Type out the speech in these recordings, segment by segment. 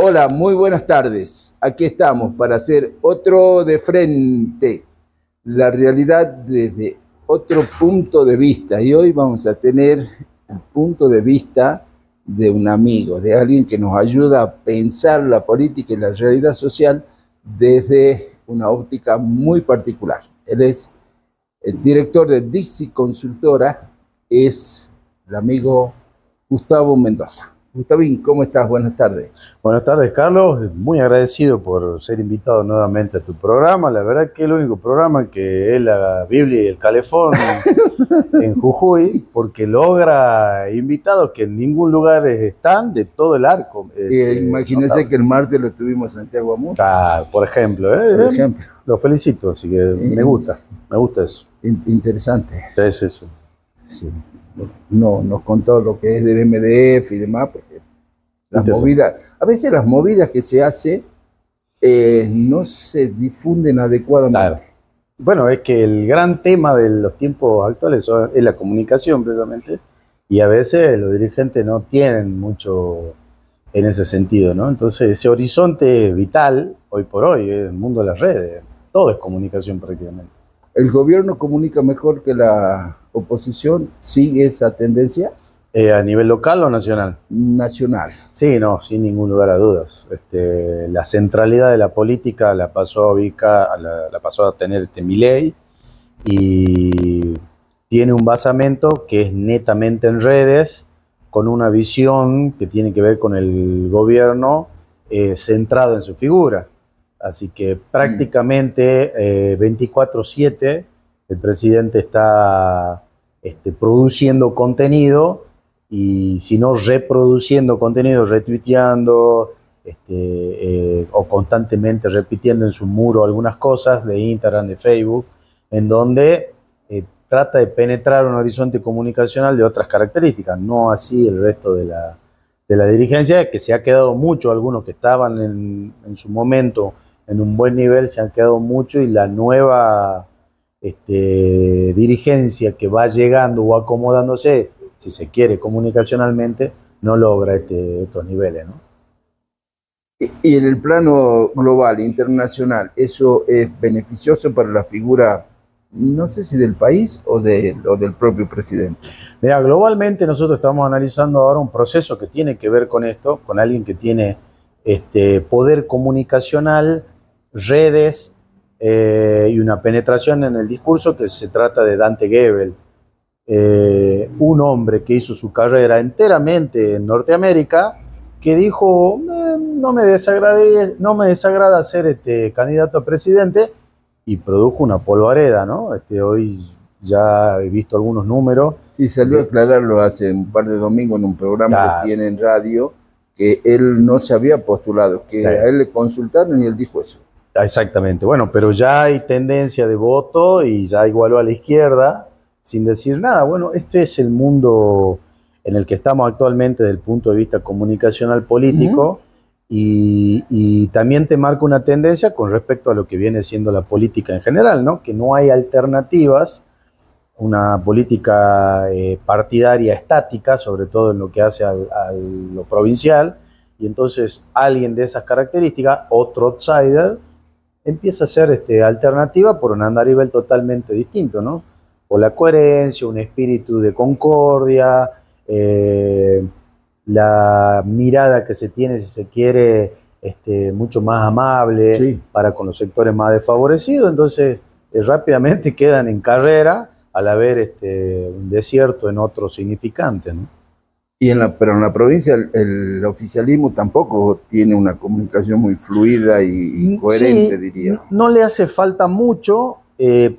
Hola, muy buenas tardes. Aquí estamos para hacer otro de frente, la realidad desde otro punto de vista. Y hoy vamos a tener el punto de vista de un amigo, de alguien que nos ayuda a pensar la política y la realidad social desde una óptica muy particular. Él es el director de Dixie Consultora, es el amigo Gustavo Mendoza. Gustavín, ¿cómo estás? Buenas tardes. Buenas tardes, Carlos. Muy agradecido por ser invitado nuevamente a tu programa. La verdad que es el único programa que es la Biblia y el calefón en Jujuy, porque logra invitados que en ningún lugar están de todo el arco. Imagínense que el martes lo tuvimos en Santiago Amur. Por ejemplo, lo felicito, así que me gusta eso. Interesante. Sí. Sí. No, nos contó lo que es del MDF y demás, porque las movidas, a veces las movidas que se hace no se difunden adecuadamente. Claro. Bueno, es que el gran tema de los tiempos actuales es la comunicación, precisamente, y a veces los dirigentes no tienen mucho en ese sentido, ¿no? Entonces, ese horizonte vital, hoy por hoy, el mundo de las redes, todo es comunicación prácticamente. ¿El gobierno comunica mejor que la oposición? ¿Sigue esa tendencia? ¿A nivel local o nacional? Nacional. Sí, no, sin ningún lugar a dudas. La centralidad de la política la pasó a tener Milei, y tiene un basamento que es netamente en redes, con una visión que tiene que ver con el gobierno centrado en su figura. Así que prácticamente 24/7 el presidente está produciendo contenido, y si no reproduciendo contenido, retuiteando o constantemente repitiendo en su muro algunas cosas de Instagram, de Facebook, en donde trata de penetrar un horizonte comunicacional de otras características, no así el resto de la dirigencia, que se ha quedado mucho. Algunos que estaban en su momento en un buen nivel se han quedado mucho, y la nueva dirigencia que va llegando o acomodándose, si se quiere, comunicacionalmente, no logra estos niveles, ¿no? Y en el plano global, internacional, ¿eso es beneficioso para la figura, no sé si del país o del propio presidente? Mira, globalmente nosotros estamos analizando ahora un proceso que tiene que ver con esto, con alguien que tiene poder comunicacional, redes y una penetración en el discurso, que se trata de Dante Gebel, un hombre que hizo su carrera enteramente en Norteamérica, que dijo, no me desagrada ser candidato a presidente, y produjo una polvareda, ¿no? Hoy ya he visto algunos números. Sí, salió a aclararlo hace un par de domingos en un programa que tiene en radio, que él no se había postulado, que a él le consultaron y él dijo eso. Exactamente. Bueno, pero ya hay tendencia de voto y ya igualó a la izquierda sin decir nada. Bueno, este es el mundo en el que estamos actualmente desde el punto de vista comunicacional político. Y también te marca una tendencia con respecto a lo que viene siendo la política en general, ¿no? Que no hay alternativas, una política partidaria estática, sobre todo en lo que hace a lo provincial, y entonces alguien de esas características, otro outsider, empieza a ser alternativa por un andarivel totalmente distinto, ¿no? Por la coherencia, un espíritu de concordia, la mirada que se tiene, si se quiere, mucho más amable para con los sectores más desfavorecidos. Entonces rápidamente quedan en carrera al haber un desierto en otro significante, ¿no? Pero en la provincia el oficialismo tampoco tiene una comunicación muy fluida y coherente, diría. No le hace falta mucho,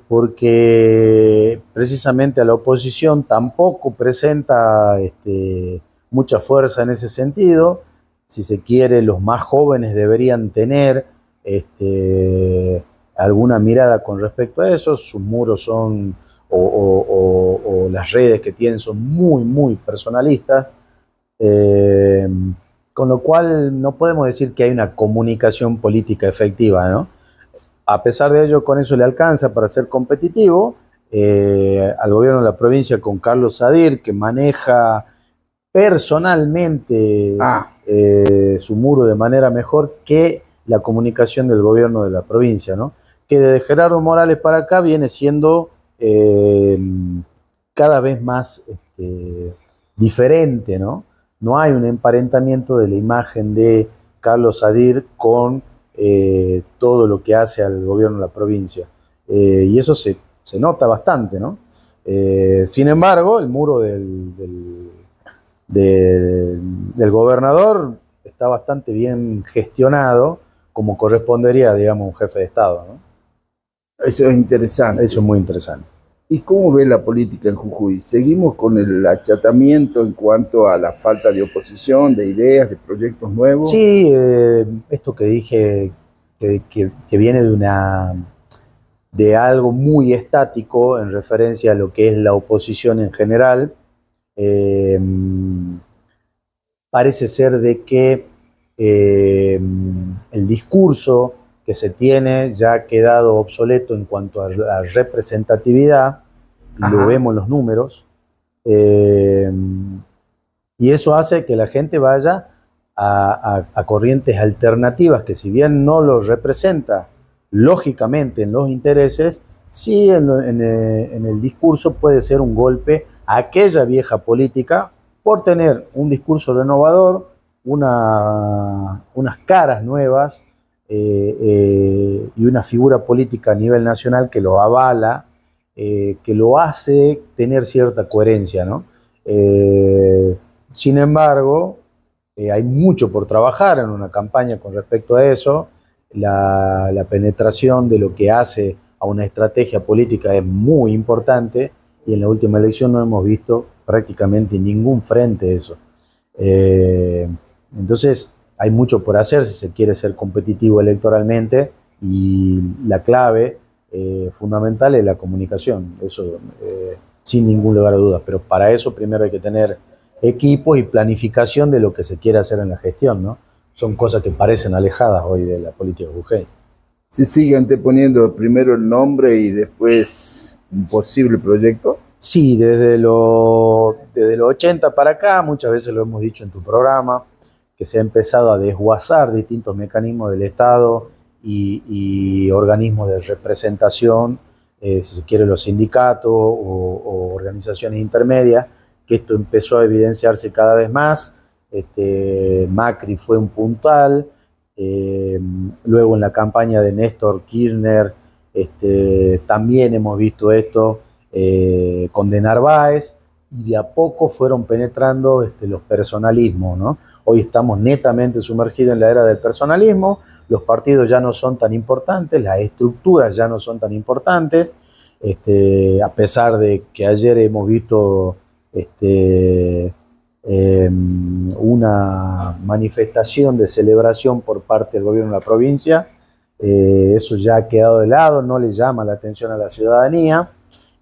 porque precisamente a la oposición tampoco presenta mucha fuerza en ese sentido. Si se quiere, los más jóvenes deberían tener alguna mirada con respecto a eso. Sus muros son, o las redes que tienen son muy, muy personalistas. Con lo cual no podemos decir que hay una comunicación política efectiva, ¿no? A pesar de ello, con eso le alcanza para ser competitivo al gobierno de la provincia, con Carlos Sadir, que maneja personalmente su muro de manera mejor que la comunicación del gobierno de la provincia, ¿no? Que desde Gerardo Morales para acá viene siendo cada vez más diferente, ¿no? No hay un emparentamiento de la imagen de Carlos Sadir con todo lo que hace al gobierno de la provincia. Y eso se nota bastante, ¿no? Sin embargo, el muro del gobernador está bastante bien gestionado, como correspondería, digamos, un jefe de Estado, ¿no? Eso es interesante. Eso es muy interesante. ¿Y cómo ve la política en Jujuy? ¿Seguimos con el achatamiento en cuanto a la falta de oposición, de ideas, de proyectos nuevos? Sí, esto que dije, que viene de algo muy estático en referencia a lo que es la oposición en general, parece ser de que el discurso que se tiene ya ha quedado obsoleto en cuanto a la representatividad. Ajá. Lo vemos en los números, y eso hace que la gente vaya a corrientes alternativas que, si bien no los representa lógicamente en los intereses, sí en el discurso puede ser un golpe a aquella vieja política por tener un discurso renovador, unas caras nuevas y una figura política a nivel nacional que lo avala, que lo hace tener cierta coherencia, ¿no? Sin embargo, hay mucho por trabajar en una campaña con respecto a eso. La penetración de lo que hace a una estrategia política es muy importante, y en la última elección no hemos visto prácticamente ningún frente eso. Entonces hay mucho por hacer si se quiere ser competitivo electoralmente, y la clave fundamental es la comunicación, eso sin ningún lugar a dudas, pero para eso primero hay que tener equipos y planificación de lo que se quiere hacer en la gestión, ¿no? Son cosas que parecen alejadas hoy de la política jujeña. ¿Se sigue anteponiendo primero el nombre y después un posible proyecto? Sí, desde los 80 para acá, muchas veces lo hemos dicho en tu programa, que se ha empezado a desguazar distintos mecanismos del Estado y organismos de representación, si se quiere los sindicatos o organizaciones intermedias, que esto empezó a evidenciarse cada vez más. Macri fue un puntal, luego en la campaña de Néstor Kirchner también hemos visto esto con de Narváez, y de a poco fueron penetrando los personalismos, ¿no? Hoy estamos netamente sumergidos en la era del personalismo, los partidos ya no son tan importantes, las estructuras ya no son tan importantes, a pesar de que ayer hemos visto una manifestación de celebración por parte del gobierno de la provincia. Eso ya ha quedado de lado, no le llama la atención a la ciudadanía,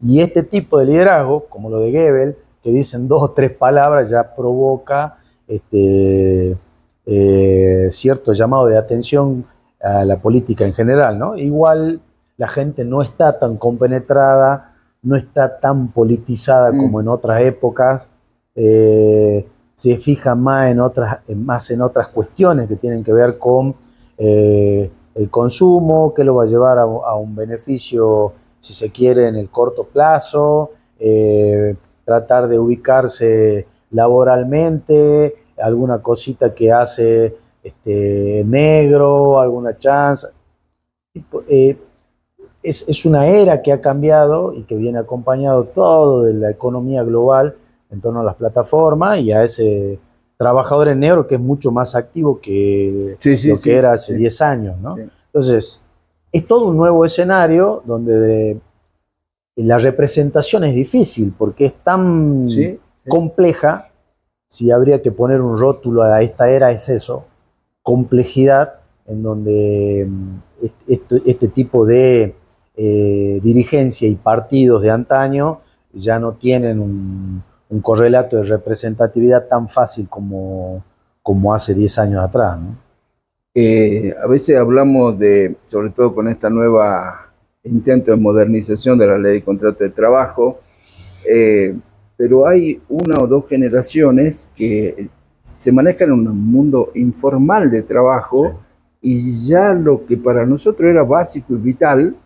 y este tipo de liderazgo, como lo de Goebbels, que dicen 2 o 3 palabras, ya provoca cierto llamado de atención a la política en general, ¿no? Igual la gente no está tan compenetrada, no está tan politizada como en otras épocas, se fija más en otras cuestiones que tienen que ver con el consumo, que lo va a llevar a un beneficio, si se quiere, en el corto plazo, tratar de ubicarse laboralmente, alguna cosita que hace negro, alguna chance. Es una era que ha cambiado y que viene acompañado todo de la economía global en torno a las plataformas y a ese trabajador en negro que es mucho más activo que lo que era hace 10 años, ¿no? Sí. Entonces, es todo un nuevo escenario donde la representación es difícil porque es tan compleja. Si habría que poner un rótulo a esta era, es eso, complejidad, en donde este tipo de dirigencia y partidos de antaño ya no tienen un correlato de representatividad tan fácil como hace 10 años atrás, ¿no? A veces hablamos sobre todo con esta nueva intento de modernización de la ley de contrato de trabajo, pero hay una o dos generaciones que se manejan en un mundo informal de trabajo y ya lo que para nosotros era básico y vital,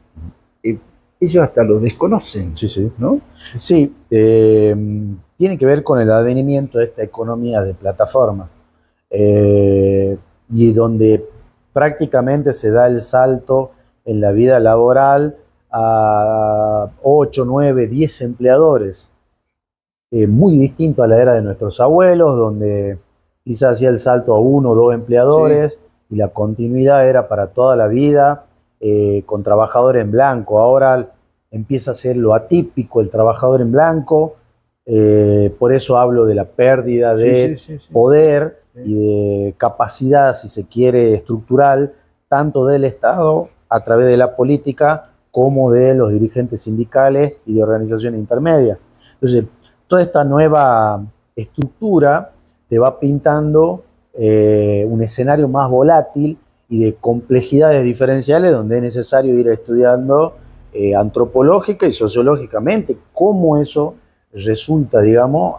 ellos hasta lo desconocen, Sí, sí. ¿no? Sí, tiene que ver con el advenimiento de esta economía de plataforma, y donde prácticamente se da el salto en la vida laboral a 8, 9, 10 empleadores, muy distinto a la era de nuestros abuelos, donde quizás hacía el salto a 1 o 2 empleadores, sí, y la continuidad era para toda la vida, con trabajadores en blanco. Ahora empieza a ser lo atípico el trabajador en blanco, por eso hablo de la pérdida de poder y de capacidad, si se quiere, estructural, tanto del Estado a través de la política como de los dirigentes sindicales y de organizaciones intermedias. Entonces, toda esta nueva estructura te va pintando un escenario más volátil y de complejidades diferenciales, donde es necesario ir estudiando antropológica y sociológicamente cómo eso resulta, digamos,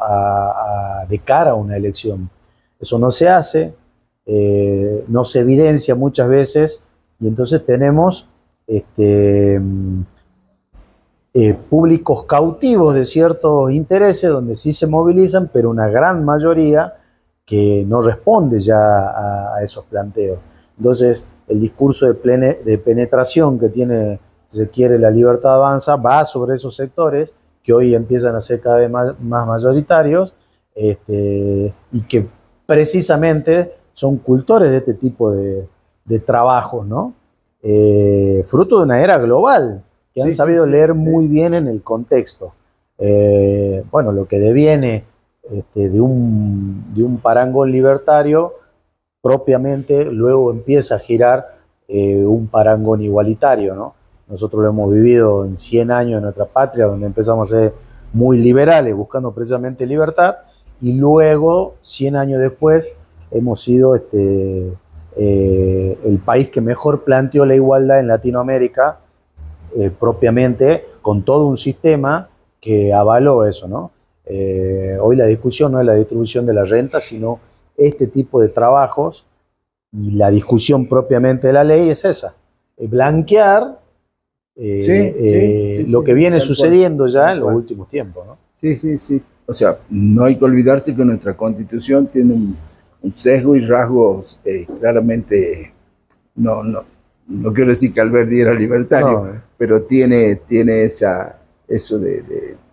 de cara a una elección. Eso no se hace, no se evidencia muchas veces, y entonces tenemos públicos cautivos de ciertos intereses donde sí se movilizan, pero una gran mayoría que no responde ya a esos planteos. Entonces, el discurso de penetración que tiene, si se quiere, la Libertad Avanza, va sobre esos sectores que hoy empiezan a ser cada vez más mayoritarios, y que precisamente son cultores de este tipo de trabajos, ¿no? Fruto de una era global, que han sabido leer muy bien en el contexto. Bueno, lo que deviene de un parangón libertario, propiamente luego empieza a girar un parangón igualitario, ¿no? Nosotros lo hemos vivido en 100 años en nuestra patria, donde empezamos a ser muy liberales, buscando precisamente libertad, y luego, 100 años después, hemos sido el país que mejor planteó la igualdad en Latinoamérica, propiamente, con todo un sistema que avaló eso, ¿no? Hoy la discusión no es la distribución de la renta, sino este tipo de trabajos, y la discusión propiamente de la ley es esa, blanquear lo que viene sucediendo ya en los últimos tiempos, ¿no? Sí, sí, sí. O sea, no hay que olvidarse que nuestra Constitución tiene un sesgo y rasgos claramente, no quiero decir que Alberti era libertario, pero tiene eso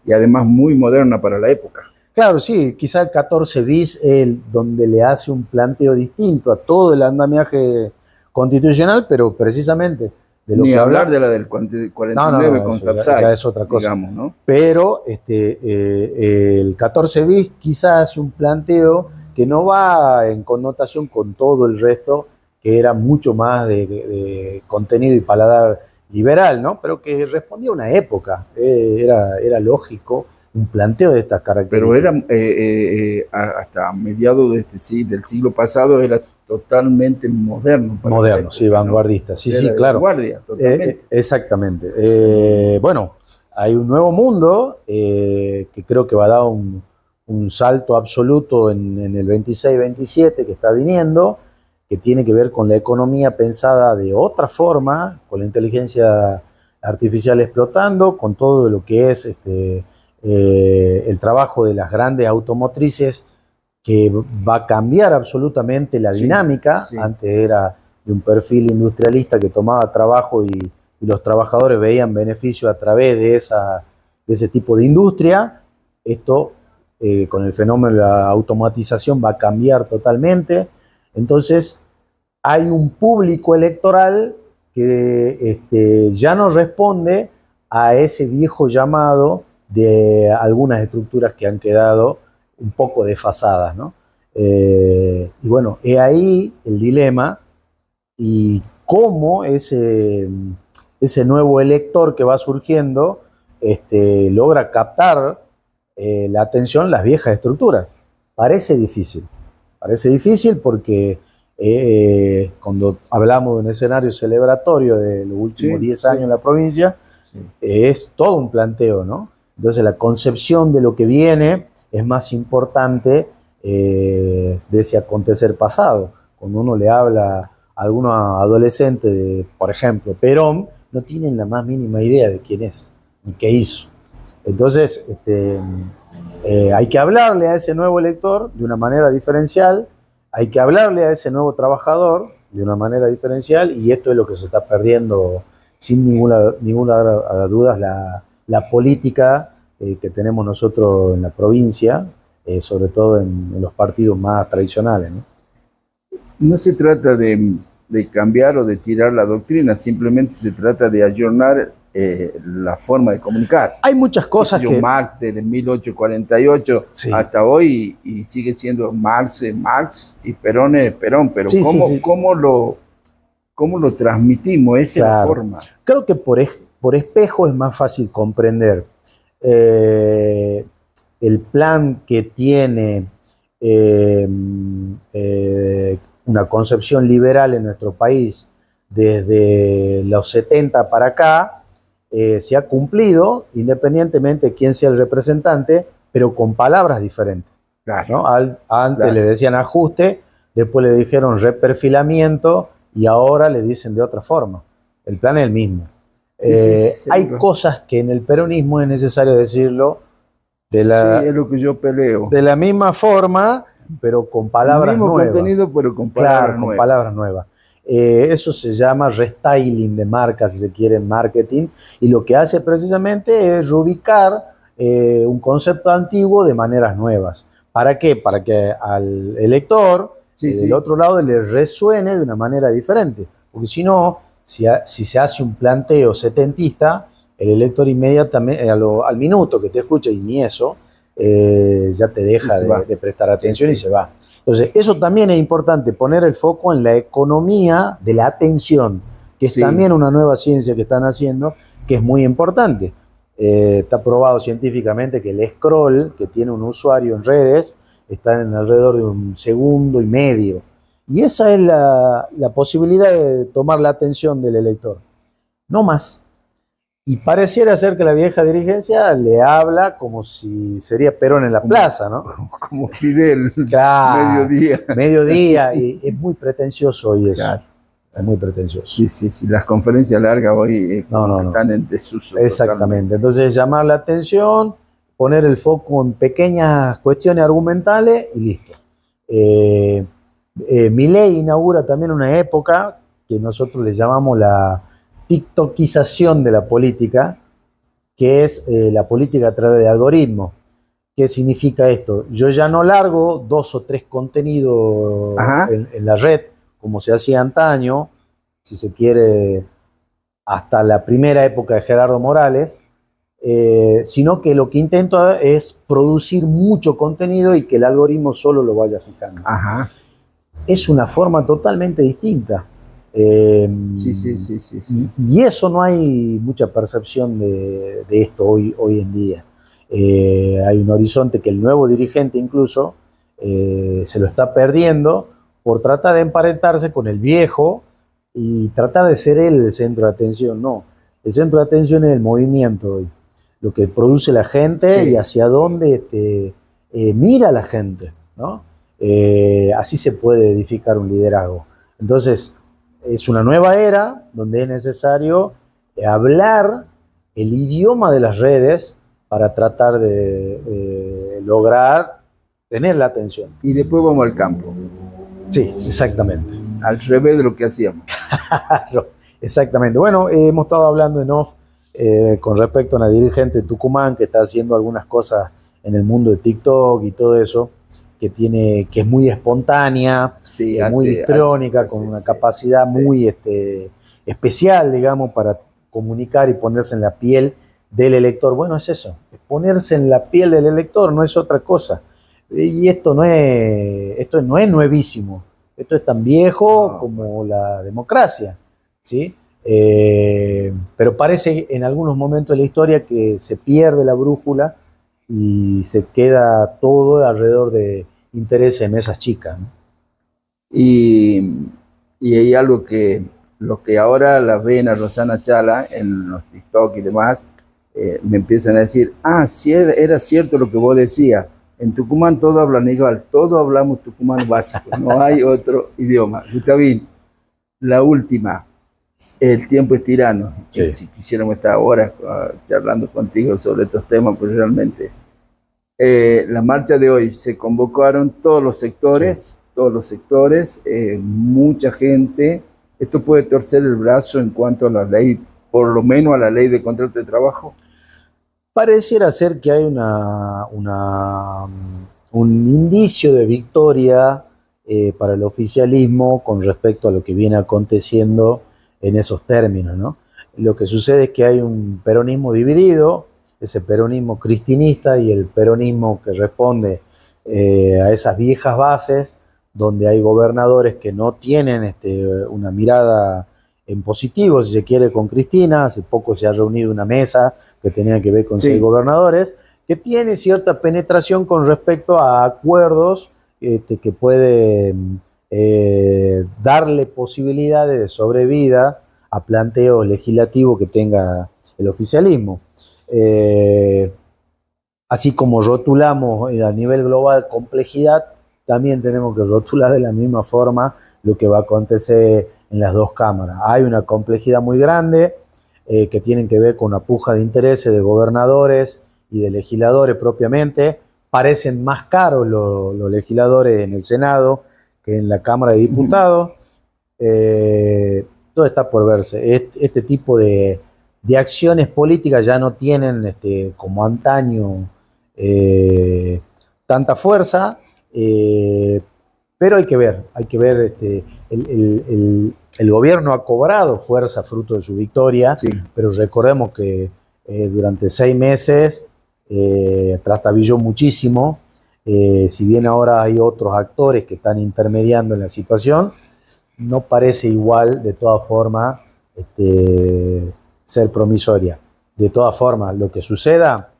y además muy moderna para la época. Claro, sí, quizá el 14 bis es donde le hace un planteo distinto a todo el andamiaje constitucional, pero precisamente de lo Ni que hablar de la del 49 con Sarsay, ya es otra cosa. Digamos, ¿no? Pero el 14 bis quizás hace un planteo que no va en connotación con todo el resto, que era mucho más de contenido y paladar liberal, ¿no? Pero que respondía a una época, era lógico un planteo de estas características. Pero era hasta mediados del siglo pasado era totalmente moderno. Moderno, sí, vanguardista. Sí, sí, claro. Vanguardia, totalmente. Exactamente. Bueno, hay un nuevo mundo que creo que va a dar un salto absoluto en el 26-27 que está viniendo, que tiene que ver con la economía pensada de otra forma, con la inteligencia artificial explotando, con todo lo que es el trabajo de las grandes automotrices, que va a cambiar absolutamente la dinámica. Sí. Antes era de un perfil industrialista que tomaba trabajo y los trabajadores veían beneficio a través de ese tipo de industria. Esto, con el fenómeno de la automatización, va a cambiar totalmente. Entonces, hay un público electoral que ya no responde a ese viejo llamado de algunas estructuras que han quedado un poco desfasadas, ¿no? Y bueno, es ahí el dilema, y cómo ese nuevo elector que va surgiendo logra captar la atención las viejas estructuras. Parece difícil porque cuando hablamos de un escenario celebratorio de los últimos 10 años en la provincia, es todo un planteo, ¿no? Entonces la concepción de lo que viene es más importante de ese acontecer pasado. Cuando uno le habla a algunos adolescentes de, por ejemplo, Perón, no tienen la más mínima idea de quién es ni qué hizo. Entonces, hay que hablarle a ese nuevo elector de una manera diferencial, hay que hablarle a ese nuevo trabajador de una manera diferencial, y esto es lo que se está perdiendo sin ninguna duda, la política que tenemos nosotros en la provincia, sobre todo en los partidos más tradicionales, ¿no? No se trata de cambiar o de tirar la doctrina, simplemente se trata de ayornar la forma de comunicar. Hay muchas cosas que... Marx desde 1848 sí, hasta hoy y sigue siendo Marx, Marx y Perón es Perón, pero sí, ¿cómo, sí, sí. cómo lo transmitimos? Esa Claro. es la forma. Creo que por espejo es más fácil comprender el plan que tiene una concepción liberal en nuestro país desde los 70 para acá, se ha cumplido independientemente de quién sea el representante, pero con palabras diferentes, Claro. ¿no? Antes Claro. le decían ajuste, después le dijeron reperfilamiento y ahora le dicen de otra forma. El plan es el mismo. Sí, Hay cosas que en el peronismo es necesario decirlo sí, es lo que yo peleo. de la misma forma, pero con palabras el mismo nuevas. contenido, pero con palabras claro, nuevas. Con palabras nuevas. Eso se llama restyling de marca, si se quiere, en marketing, y lo que hace precisamente es reubicar un concepto antiguo de maneras nuevas. ¿Para qué? Para que al elector del otro lado le resuene de una manera diferente, porque si no, si se hace un planteo setentista, el elector inmediatamente, al minuto que te escucha, y ni eso, ya te deja de prestar atención y se va. Entonces, eso también es importante, poner el foco en la economía de la atención, que es también una nueva ciencia que están haciendo, que es muy importante. Está probado científicamente que el scroll que tiene un usuario en redes está en alrededor de 1,5 segundos. Y esa es la posibilidad de tomar la atención del elector. No más. Y pareciera ser que la vieja dirigencia le habla como si sería Perón en la plaza, ¿no? Como Fidel, claro, mediodía. Mediodía, y es muy pretencioso hoy eso. Claro. Es muy pretencioso. Sí. Las conferencias largas hoy están en desuso. Exactamente. Totalmente. Entonces, llamar la atención, poner el foco en pequeñas cuestiones argumentales y listo. Milei inaugura también una época que nosotros le llamamos la tiktokización de la política, que es la política a través de algoritmos. ¿Qué significa esto? Yo ya no largo 2 o 3 contenidos en la red, como se hacía antaño, si se quiere, hasta la primera época de Gerardo Morales, sino que lo que intento es producir mucho contenido y que el algoritmo solo lo vaya fijando. Es una forma totalmente distinta. Sí. Y eso no hay mucha percepción de esto hoy en día. Hay un horizonte que el nuevo dirigente incluso se lo está perdiendo por tratar de emparentarse con el viejo y tratar de ser él el centro de atención. No, el centro de atención es el movimiento hoy, lo que produce la gente y hacia dónde mira la gente, ¿no? Así se puede edificar un liderazgo. Entonces, es una nueva era donde es necesario hablar el idioma de las redes para tratar de lograr tener la atención. Y después vamos al campo. Sí, exactamente. Al revés de lo que hacíamos. Exactamente. Bueno, hemos estado hablando en off con respecto a una dirigente de Tucumán que está haciendo algunas cosas en el mundo de TikTok y todo eso, que es muy espontánea, muy histrónica, con una capacidad muy especial, digamos, para comunicar y ponerse en la piel del elector. Bueno, es eso, es ponerse en la piel del elector, no es otra cosa. Y esto no es nuevísimo, esto es tan viejo como la democracia, ¿sí? Pero parece en algunos momentos de la historia que se pierde la brújula y se queda todo alrededor de intereses de mesas chicas, ¿no? Y hay algo que los que ahora la ven a Rosana Chala en los TikTok y demás, me empiezan a decir, sí, era cierto lo que vos decías, en Tucumán todos hablan igual, todos hablamos tucumano básico, no hay otro idioma. Gustavín, la última, el tiempo es tirano. Sí. Si quisiéramos estar ahora charlando contigo sobre estos temas, pues realmente. La marcha de hoy se convocaron todos los sectores, mucha gente. ¿Esto puede torcer el brazo en cuanto a la ley, por lo menos a la ley de contrato de trabajo? Pareciera ser que hay un indicio de victoria para el oficialismo con respecto a lo que viene aconteciendo en esos términos, ¿no? Lo que sucede es que hay un peronismo dividido, ese peronismo cristinista y el peronismo que responde a esas viejas bases, donde hay gobernadores que no tienen una mirada en positivo, si se quiere, con Cristina. Hace poco se ha reunido una mesa que tenía que ver con 6 gobernadores, que tiene cierta penetración con respecto a acuerdos que puede darle posibilidades de sobrevida a planteos legislativos que tenga el oficialismo. Así como rotulamos a nivel global complejidad, también tenemos que rotular de la misma forma lo que va a acontecer en las dos cámaras. Hay una complejidad muy grande que tienen que ver con una puja de intereses de gobernadores y de legisladores propiamente. Parecen más caros los legisladores en el Senado que en la Cámara de Diputados. Todo está por verse. Este tipo de acciones políticas ya no tienen como antaño tanta fuerza, pero hay que ver el gobierno ha cobrado fuerza fruto de su victoria, pero recordemos que durante 6 meses trastabilló muchísimo. Si bien ahora hay otros actores que están intermediando en la situación, no parece igual, de todas formas, ser promisoria. De todas formas, lo que suceda,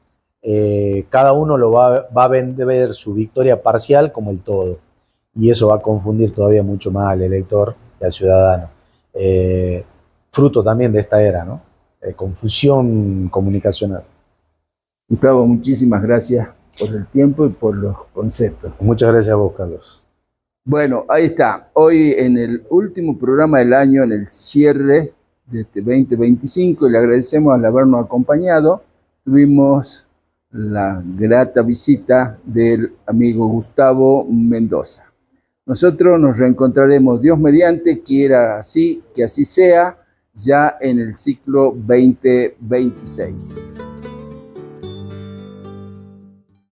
cada uno va a ver su victoria parcial como el todo. Y eso va a confundir todavía mucho más al elector y al ciudadano. Fruto también de esta era, ¿no? Confusión comunicacional. Gustavo, muchísimas gracias por el tiempo y por los conceptos. Muchas gracias a vos, Carlos. Bueno, ahí está. Hoy en el último programa del año, en el cierre de este 2025, y le agradecemos al habernos acompañado. Tuvimos la grata visita del amigo Gustavo Mendoza. Nosotros nos reencontraremos, Dios mediante, quiera así, que así sea, ya en el ciclo 2026.